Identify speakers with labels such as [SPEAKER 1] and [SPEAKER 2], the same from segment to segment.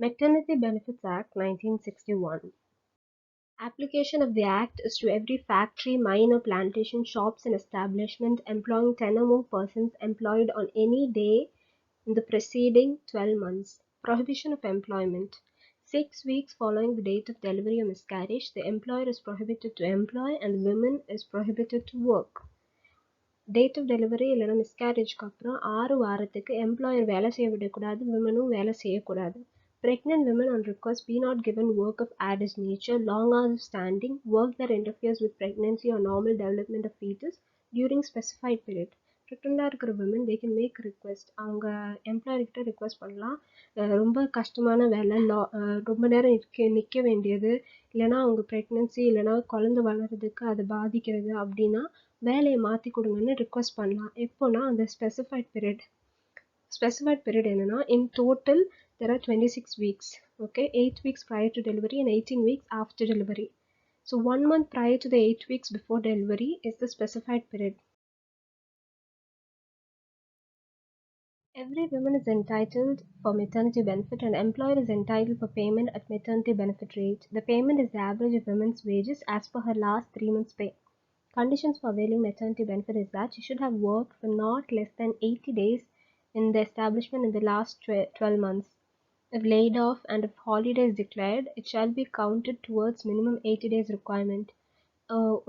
[SPEAKER 1] Maternity Benefits Act 1961. Application of the Act is to every factory, mine or plantation, shops and establishment employing 10 or more persons employed on any day in the preceding 12 months. Prohibition of employment. 6 weeks following the date of delivery or miscarriage, the employer is prohibited to employ and women is prohibited to work. Date of delivery இல்லைனா மிஸ்கேரேஜ்க்கு அப்புறம் 6 வாரத்துக்கு employer வேலை செய்ய விடக்கூடாது, விமனும் வேலை செய்யக்கூடாது. Pregnant women on request be not given work of added nature, long hours of standing, work that interferes with pregnancy or normal development of fetus during specified period. ப்ரெக்னெண்ட்டாக இருக்கிற women they can make request. அவங்க எம்ப்ளாயர்கிட்ட request பண்ணலாம். ரொம்ப கஷ்டமான வேலை, ரொம்ப நேரம் நிற்க வேண்டியது, இல்லைனா அவங்க ப்ரெக்னென்சி இல்லைனா குழந்தை வளர்கிறதுக்கு அது பாதிக்கிறது அப்படின்னா வேலையை மாற்றி கொடுங்கன்னு ரிக்வெஸ்ட் பண்ணலாம். எப்போனா அந்த ஸ்பெசிஃபைட் பீரியட் என்னென்னா in total there are 26 weeks. Okay, 8 weeks prior to delivery and 18 weeks after delivery. So 1 month prior to the 8 weeks before delivery is the specified period. Every woman is entitled for maternity benefit and employer is entitled for payment at maternity benefit rate. The payment is the average of women's wages as per her last 3 months pay. Conditions for availing maternity benefit is that she should have worked for not less than 80 days in the establishment in the last 12 months. If laid off and if holiday is declared, it shall be counted towards minimum 80 days requirement.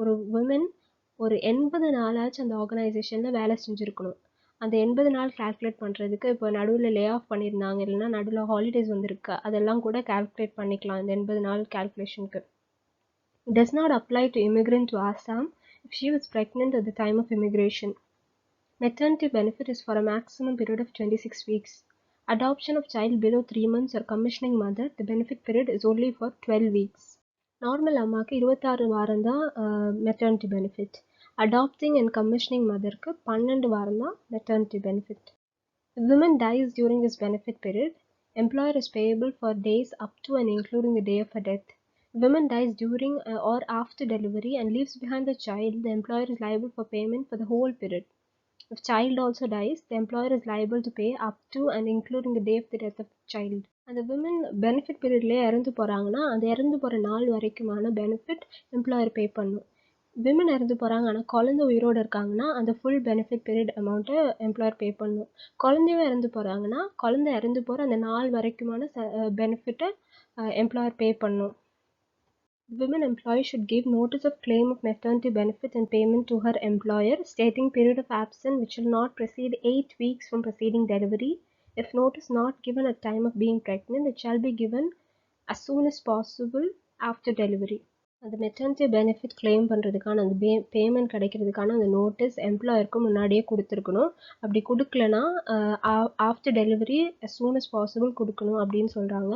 [SPEAKER 1] ஒரு women ஒரு 80 நாளாச்சும் அந்த ஆர்கனைசேஷனில் வேலை செஞ்சுருக்கணும். அந்த 80 நாள் calculate பண்ணுறதுக்கு இப்போ நடுவில் lay off பண்ணியிருந்தாங்க, இல்லைன்னா நடுவில் ஹாலிடேஸ் வந்திருக்கு, அதெல்லாம் கூட கால்குலேட் பண்ணிக்கலாம் இந்த 80 நாள் கால்குலேஷனுக்கு. It does not apply to immigrant to Assam if she was pregnant at the time of immigration. Maternity benefit is for a maximum period of 26 weeks. Adoption of child below 3 months or commissioning mother, the benefit period is only for 12 weeks. Normal அம்மாக்கு 26 வாரம் தான் maternity benefit. Adopting and commissioning motherக்கு 12 வாரம் தான் maternity benefit. If woman dies during this benefit period, employer is payable for days up to and including the day of her death. If woman dies during or after delivery and leaves behind the child, the employer is liable for payment for the whole period. If child also dies, the employer is liable to pay up to and including the day of the death of the child. அந்த women benefit periodலயே இறந்து போகிறாங்கன்னா அந்த இறந்து போகிற நாள் வரைக்குமான benefit employer பே பண்ணும். Women இறந்து போகிறாங்க ஆனால் குழந்தை உயிரோடு இருக்காங்கன்னா அந்த ஃபுல் பெனிஃபிட் பீரியட் அமௌண்ட்டை எம்ப்ளாயர் பே பண்ணும். குழந்தையும் இறந்து போகிறாங்கன்னா குழந்தை இறந்து போகிற அந்த நாள் வரைக்குமான பெனிஃபிட்டை எம்ப்ளாயர் பே பண்ணும். Women employee should give notice of claim of maternity benefit and payment to her employer, stating period of absence which shall not precede 8 weeks from preceding delivery. If notice not given at time of being pregnant, it shall be given as soon as possible after delivery. அந்த maternity benefit claim பண்ணுறதுக்கான அந்த payment கிடைக்கிறதுக்கான அந்த notice எம்ப்ளாயருக்கு முன்னாடியே கொடுத்துருக்கணும். அப்படி கொடுக்கலனா after delivery as soon as possible கொடுக்கணும் அப்படின்னு சொல்கிறாங்க.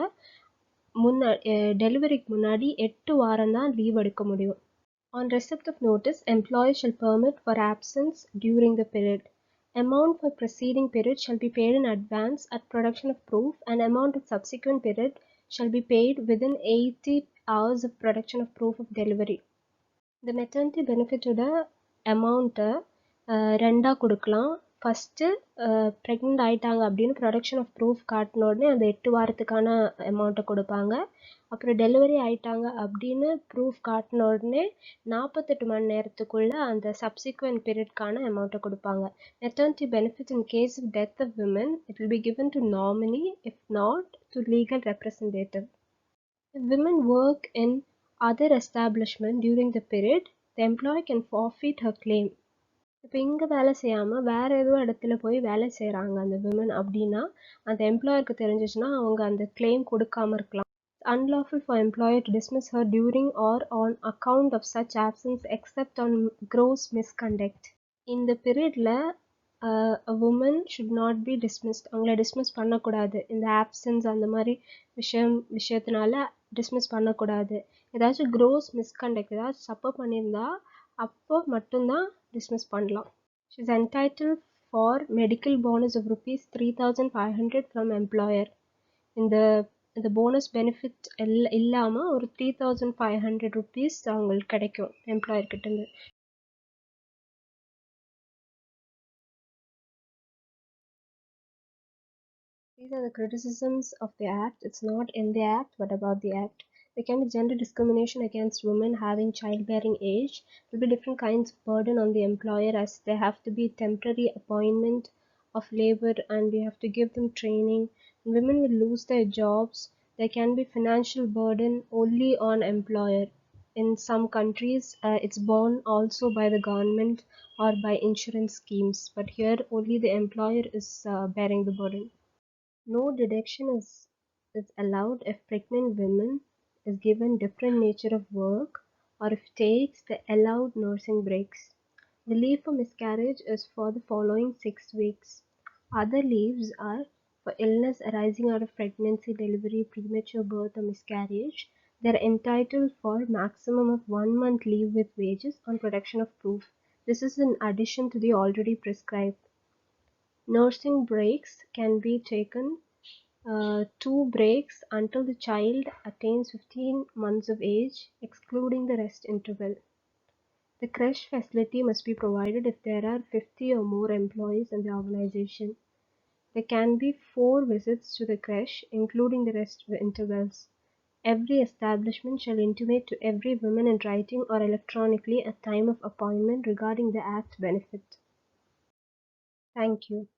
[SPEAKER 1] டெலிவரிக்கு முன்னாடி 8 வாரம் தான் லீவ் எடுக்க முடியும். On receipt of notice, employer shall permit for absence during the period. Amount for preceding period shall be paid in advance at production of proof, and amount of subsequent period shall be paid within 80 hours of production of proof of delivery. The maternity benefit ஓட அமௌண்ட்டை ரெண்டாக கொடுக்கலாம். First pregnant ஆகிட்டாங்க அப்படின்னு production of proof காட்டின உடனே அந்த 8 வாரத்துக்கான அமௌண்ட்டை கொடுப்பாங்க. அப்புறம் டெலிவரி ஆகிட்டாங்க அப்படின்னு ப்ரூஃப் காட்டின உடனே 48 மணி நேரத்துக்குள்ளே அந்த சப்சிக்வெண்ட் பீரியட்கான அமௌண்ட்டை கொடுப்பாங்க. Maternity benefit in case of death of women it will be given to nominee if not to legal representative. If women work in other establishment during the period, the employer can forfeit her claim. இப்போ இங்கே வேலை செய்யாமல் வேறு ஏதோ இடத்துல போய் வேலை செய்கிறாங்க அந்த விமன் அப்படின்னா அந்த எம்ப்ளாயருக்கு தெரிஞ்சிச்சுன்னா அவங்க அந்த கிளைம் கொடுக்காம இருக்கலாம். Unlawful for employer to dismiss her during or on account of such absence except on gross misconduct. இந்த பீரியடில் a woman should not be dismissed. அவங்கள டிஸ்மிஸ் பண்ணக்கூடாது. இந்த ஆப்சன்ஸ் அந்த மாதிரி விஷயத்தினால டிஸ்மிஸ் பண்ணக்கூடாது. ஏதாச்சும் க்ரோஸ் மிஸ்கண்டக்ட் ஏதாச்சும் தப்பு பண்ணியிருந்தா அப்போ மட்டும்தான் டிஸ்மிஸ் பண்ணலாம். She is entitled for medical bonus of rupees 3,500 from employer. இந்த போனஸ் பெனிஃபிட் இல்லாமல் ஒரு 3,500 rupees அவங்களுக்கு கிடைக்கும் எம்ப்ளாயர்கிட்டேருந்து. These are the criticisms of the Act. It's not in the Act, but about the Act. There can be gender discrimination against women having childbearing age. There will be different kinds of burden on the employer, as there have to be temporary appointment of labor and we have to give them training. Women will lose their jobs. There can be financial burden only on employer. In some countries, it's borne also by the government or by insurance schemes, but here only the employer is bearing the burden. No deduction is allowed if pregnant women is given different nature of work or if takes the allowed nursing breaks. The leave for miscarriage is for the following 6 weeks. Other leaves are for illness arising out of pregnancy, delivery, premature birth or miscarriage. They are entitled for maximum of 1 month leave with wages on production of proof. This is in addition to the already prescribed. Nursing breaks can be taken 2 breaks until the child attains 15 months of age, excluding the rest interval. The creche facility must be provided if there are 50 or more employees in the organization. There can be 4 visits to the creche, including the rest intervals. Every establishment shall intimate to every woman in writing or electronically at time of appointment regarding the Act benefit. Thank you.